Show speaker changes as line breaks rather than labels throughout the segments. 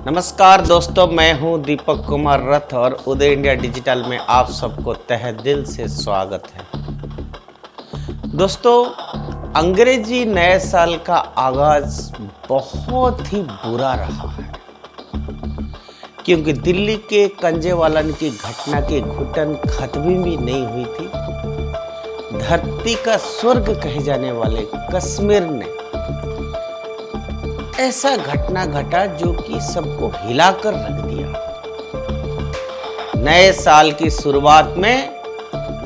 नमस्कार दोस्तों, मैं हूं दीपक कुमार रथ और उदय इंडिया डिजिटल में आप सबको तहे दिल से स्वागत है। दोस्तों, अंग्रेजी नए साल का आगाज बहुत ही बुरा रहा है, क्योंकि दिल्ली के कंजेवालन की घटना की घुटन खत्म भी नहीं हुई थी। धरती का स्वर्ग कहे जाने वाले कश्मीर ने ऐसा घटना घटा जो कि सबको हिलाकर रख दिया। नए साल की शुरुआत में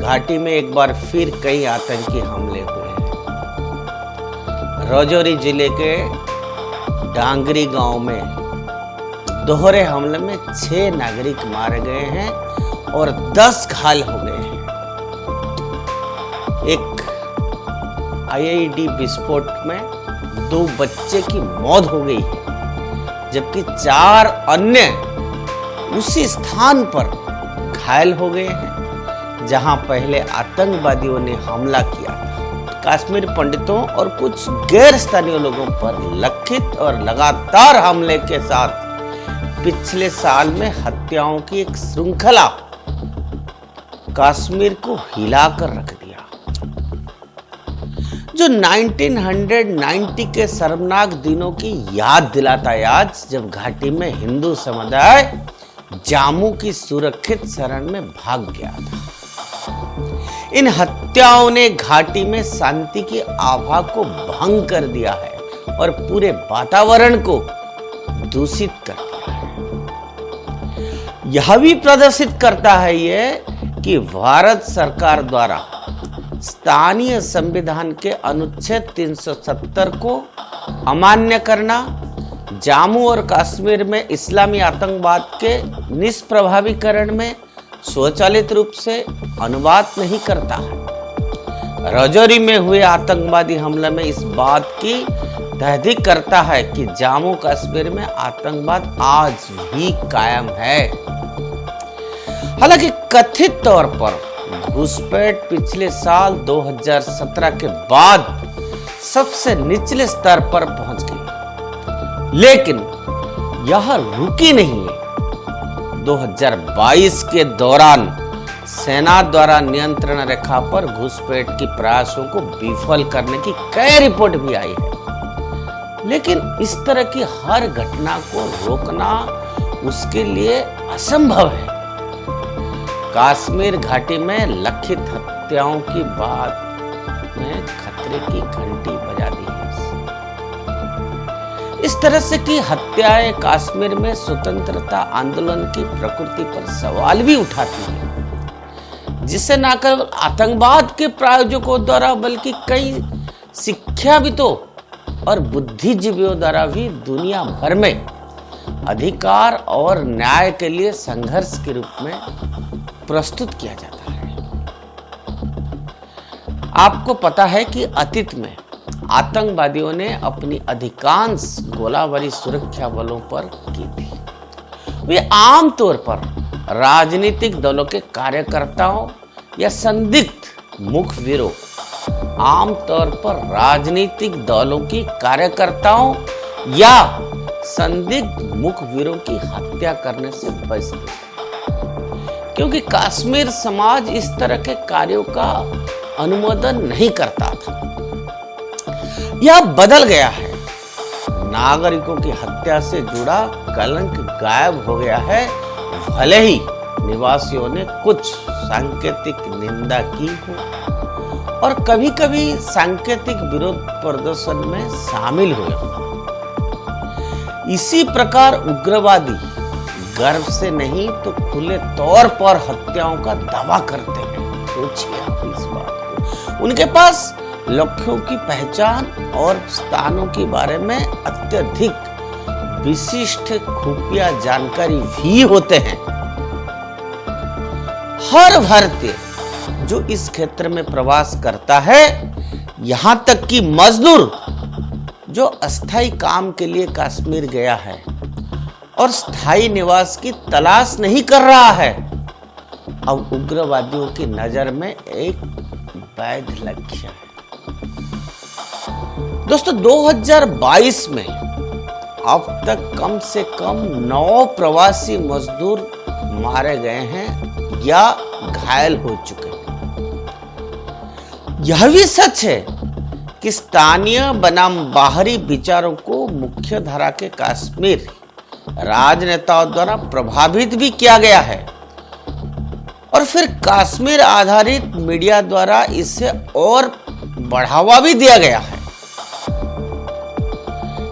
घाटी में एक बार फिर कई आतंकी हमले हुए हैं। राजौरी जिले के डांगरी गांव में दोहरे हमले में 6 नागरिक मारे गए हैं और 10 घायल हो गए हैं। एक आईईडी विस्फोट में 2 बच्चे की मौत हो गई है, जबकि 4 अन्य उसी स्थान पर घायल हो गए हैं जहां पहले आतंकवादियों ने हमला किया था। कश्मीर पंडितों और कुछ गैर स्थानीय लोगों पर लक्षित और लगातार हमले के साथ पिछले साल में हत्याओं की एक श्रृंखला कश्मीर को हिलाकर रख दिया, जो 1990 के शर्मनाक दिनों की याद दिलाता है आज, जब घाटी में हिंदू समुदाय जामू की सुरक्षित शरण में भाग गया था। इन हत्याओं ने घाटी में शांति की आभा को भंग कर दिया है और पूरे वातावरण को दूषित कर दिया है। यह भी प्रदर्शित करता है ये कि भारत सरकार द्वारा स्थानीय संविधान के अनुच्छेद 370 को अमान्य करना, जम्मू और कश्मीर में इस्लामी आतंकवाद के निष्प्रभावीकरण में स्वचालित रूप से अनुवाद नहीं करता है। राजौरी में हुए आतंकवादी हमले में इस बात की तहदीक करता है कि जम्मू कश्मीर में आतंकवाद आज भी कायम है। हालांकि कथित तौर पर घुसपैठ पिछले साल 2017 के बाद सबसे निचले स्तर पर पहुंच गई, लेकिन यह रुकी नहीं है। 2022 के दौरान सेना द्वारा नियंत्रण रेखा पर घुसपैठ की प्रयासों को विफल करने की कई रिपोर्ट भी आई है, लेकिन इस तरह की हर घटना को रोकना उसके लिए असंभव है। कश्मीर घाटी में लक्षित हत्याओं की बात में खतरे की घंटी बजा दी है। इस तरह से की हत्याएं कश्मीर में स्वतंत्रता आंदोलन की प्रकृति पर सवाल भी उठाती है, जिसे न केवल आतंकवाद के प्रायोजकों द्वारा बल्कि कई शिक्षाविदों और बुद्धिजीवियों द्वारा भी दुनिया भर में अधिकार और न्याय के लिए संघर्ष के रूप में प्रस्तुत किया जाता है। आपको पता है कि अतीत में आतंकवादियों ने अपनी अधिकांश गोलाबारी सुरक्षा बलों पर की थी। वे आमतौर पर राजनीतिक दलों के कार्यकर्ताओं या संदिग्ध मुखबिरों, आमतौर पर राजनीतिक दलों की कार्यकर्ताओं या संदिग्ध मुखबिरों की हत्या करने से बचते थे, क्योंकि कश्मीर समाज इस तरह के कार्यों का अनुमोदन नहीं करता था। यह बदल गया है। नागरिकों की हत्या से जुड़ा कलंक गायब हो गया है। भले ही निवासियों ने कुछ सांकेतिक निंदा की हो और कभी-कभी सांकेतिक विरोध प्रदर्शन में शामिल हुए हो। इसी प्रकार उग्रवादी गर्व से नहीं तो खुले तौर पर हत्याओं का दावा करते हैं। सोचिए आप इस बात को। उनके पास लक्ष्यों की पहचान और स्थानों के बारे में अत्यधिक विशिष्ट खुफिया जानकारी भी होते हैं। हर भारतीय जो इस क्षेत्र में प्रवास करता है, यहां तक कि मजदूर जो अस्थायी काम के लिए कश्मीर गया है और स्थायी निवास की तलाश नहीं कर रहा है, अब उग्रवादियों की नजर में एक वैध लक्ष्य है। दोस्तों, 2022 में अब तक कम से कम 9 प्रवासी मजदूर मारे गए हैं या घायल हो चुके हैं। यह भी सच है कि स्थानीय बनाम बाहरी विचारों को मुख्य धारा के कश्मीर राजनेताओं द्वारा प्रभावित भी किया गया है और फिर कश्मीर आधारित मीडिया द्वारा इसे और बढ़ावा भी दिया गया है।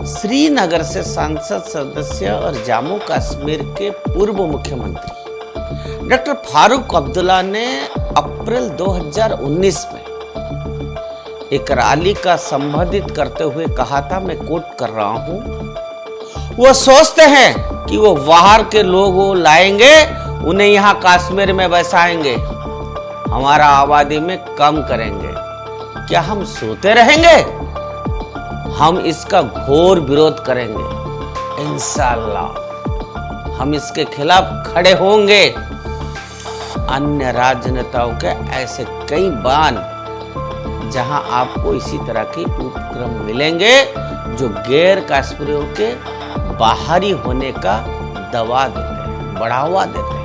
श्रीनगर से सांसद सदस्य और जम्मू कश्मीर के पूर्व मुख्यमंत्री डॉक्टर फारूक अब्दुल्ला ने अप्रैल 2019 में एक रैली का संबोधित करते हुए कहा था, मैं कोट कर रहा हूं, वो सोचते हैं कि वो बाहर के लोग वो लाएंगे, उन्हें यहाँ कश्मीर में बसाएंगे, हमारा आबादी में कम करेंगे। क्या हम सोते रहेंगे? हम इसका घोर विरोध करेंगे। इंशाअल्लाह हम इसके खिलाफ खड़े होंगे। अन्य राजनेताओं के ऐसे कई बयान जहां आपको इसी तरह के उपक्रम मिलेंगे जो गैर कश्मीरियों के बाहरी होने का दवा देते हैं, बढ़ावा देते हैं।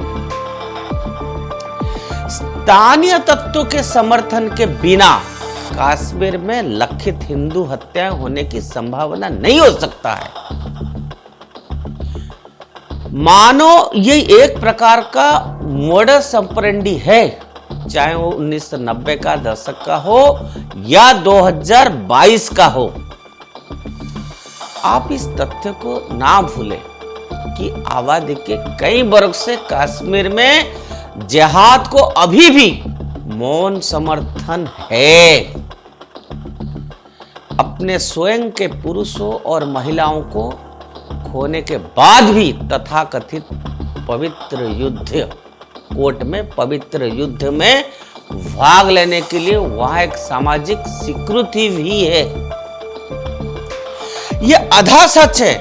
स्थानीय तत्वों के समर्थन के बिना कश्मीर में लक्षित हिंदू हत्याएं होने की संभावना नहीं हो सकता है। मानो ये एक प्रकार का मोडस ऑपरेंडी है, चाहे वो 1990 का दशक का हो या 2022 का हो। आप इस तथ्य को ना भूलें कि आबादी के कई वर्ग से कश्मीर में जिहाद को अभी भी मौन समर्थन है। अपने स्वयं के पुरुषों और महिलाओं को खोने के बाद भी तथाकथित पवित्र युद्ध, कोर्ट में पवित्र युद्ध में भाग लेने के लिए वहां एक सामाजिक स्वीकृति भी है। यह आधा सच है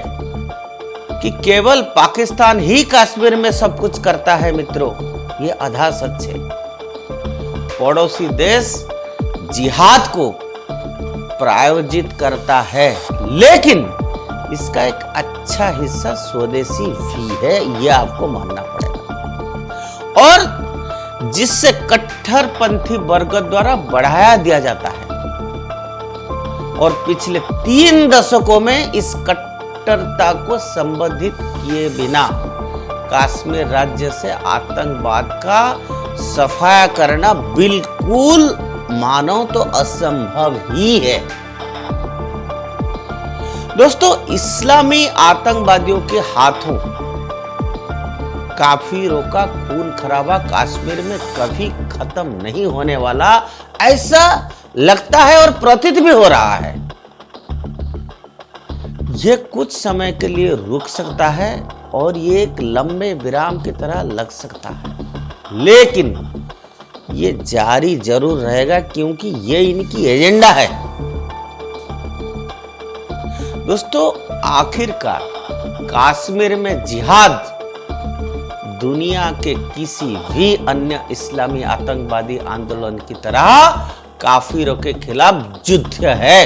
कि केवल पाकिस्तान ही कश्मीर में सब कुछ करता है मित्रों, यह आधा सच है। पड़ोसी देश जिहाद को प्रायोजित करता है, लेकिन इसका एक अच्छा हिस्सा स्वदेशी भी है, यह आपको मानना पड़ेगा, और जिससे कट्टरपंथी वर्ग द्वारा बढ़ाया दिया जाता है। और पिछले 3 दशकों में इस कट्टरता को संबोधित किए बिना कश्मीर राज्य से आतंकवाद का सफाया करना बिल्कुल मानो तो असंभव ही है। दोस्तों, इस्लामी आतंकवादियों के हाथों काफिरों का खून खराबा कश्मीर में कभी खत्म नहीं होने वाला, ऐसा लगता है और प्रतीत भी हो रहा है। यह कुछ समय के लिए रुक सकता है और ये एक लंबे विराम की तरह लग सकता है, लेकिन ये जारी जरूर रहेगा क्योंकि ये इनकी एजेंडा है। दोस्तों, आखिरकार कश्मीर में जिहाद दुनिया के किसी भी अन्य इस्लामी आतंकवादी आंदोलन की तरह काफिरों के खिलाफ युद्ध है।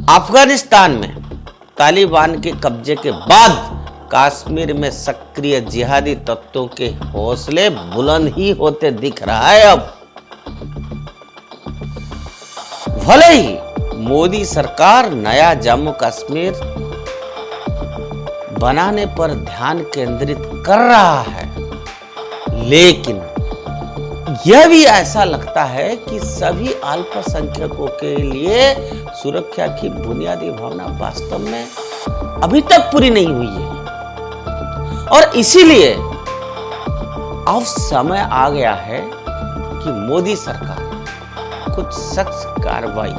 अफगानिस्तान में तालिबान के कब्जे के बाद कश्मीर में सक्रिय जिहादी तत्वों के हौसले बुलंद ही होते दिख रहा है। अब भले ही मोदी सरकार नया जम्मू कश्मीर बनाने पर ध्यान केंद्रित कर रहा है, लेकिन यह भी ऐसा लगता है कि सभी अल्पसंख्यकों के लिए सुरक्षा की बुनियादी भावना वास्तव में अभी तक पूरी नहीं हुई है। और इसीलिए अब समय आ गया है कि मोदी सरकार कुछ सख्त कार्रवाई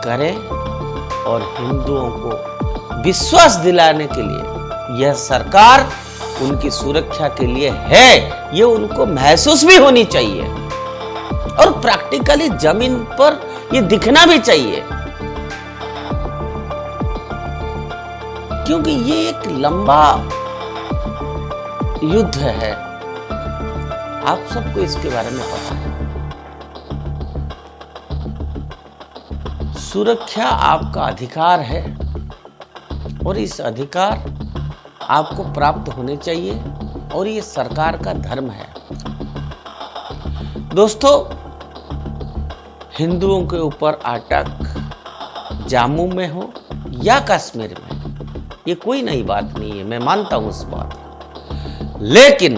करे और हिंदुओं को विश्वास दिलाने के लिए यह सरकार उनकी सुरक्षा के लिए है, ये उनको महसूस भी होनी चाहिए और प्रैक्टिकली जमीन पर ये दिखना भी चाहिए, क्योंकि ये एक लंबा युद्ध है। आप सबको इसके बारे में पता है। सुरक्षा आपका अधिकार है और इस अधिकार आपको प्राप्त होने चाहिए और ये सरकार का धर्म है। दोस्तों, हिंदुओं के ऊपर अटैक जम्मू में हो या कश्मीर में, ये कोई नई बात नहीं है, मैं मानता हूं उस बात को। लेकिन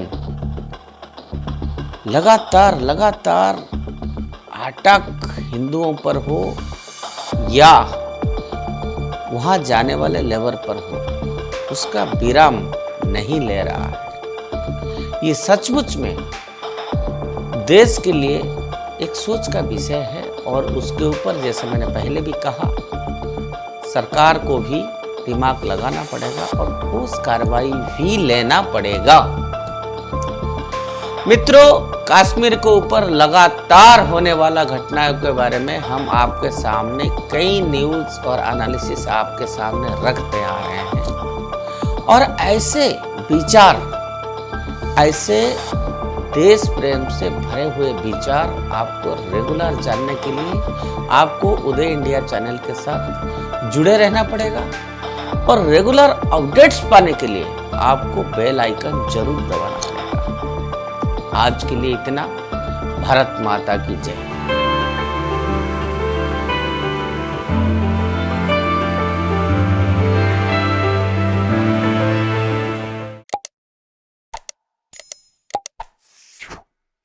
लगातार अटैक हिंदुओं पर हो या वहां जाने वाले लेबर पर हो, उसका विराम नहीं ले रहा है। ये सचमुच में देश के लिए एक सोच का विषय है और उसके ऊपर, जैसे मैंने पहले भी कहा, सरकार को भी दिमाग लगाना पड़ेगा और ठोस कार्रवाई भी लेना पड़ेगा। मित्रों, कश्मीर के ऊपर लगातार होने वाला घटनाओं के बारे में हम आपके सामने कई न्यूज़ और एनालिसिस आपके सामने रखते आ रहे हैं और ऐसे विचार, ऐसे देश प्रेम से भरे हुए विचार आपको रेगुलर जानने के लिए आपको उदय इंडिया चैनल के साथ जुड़े रहना पड़ेगा और रेगुलर अपडेट्स पाने के लिए आपको बेल आइकन जरूर दबाना पड़ेगा। आज के लिए इतना। भारत माता की जय।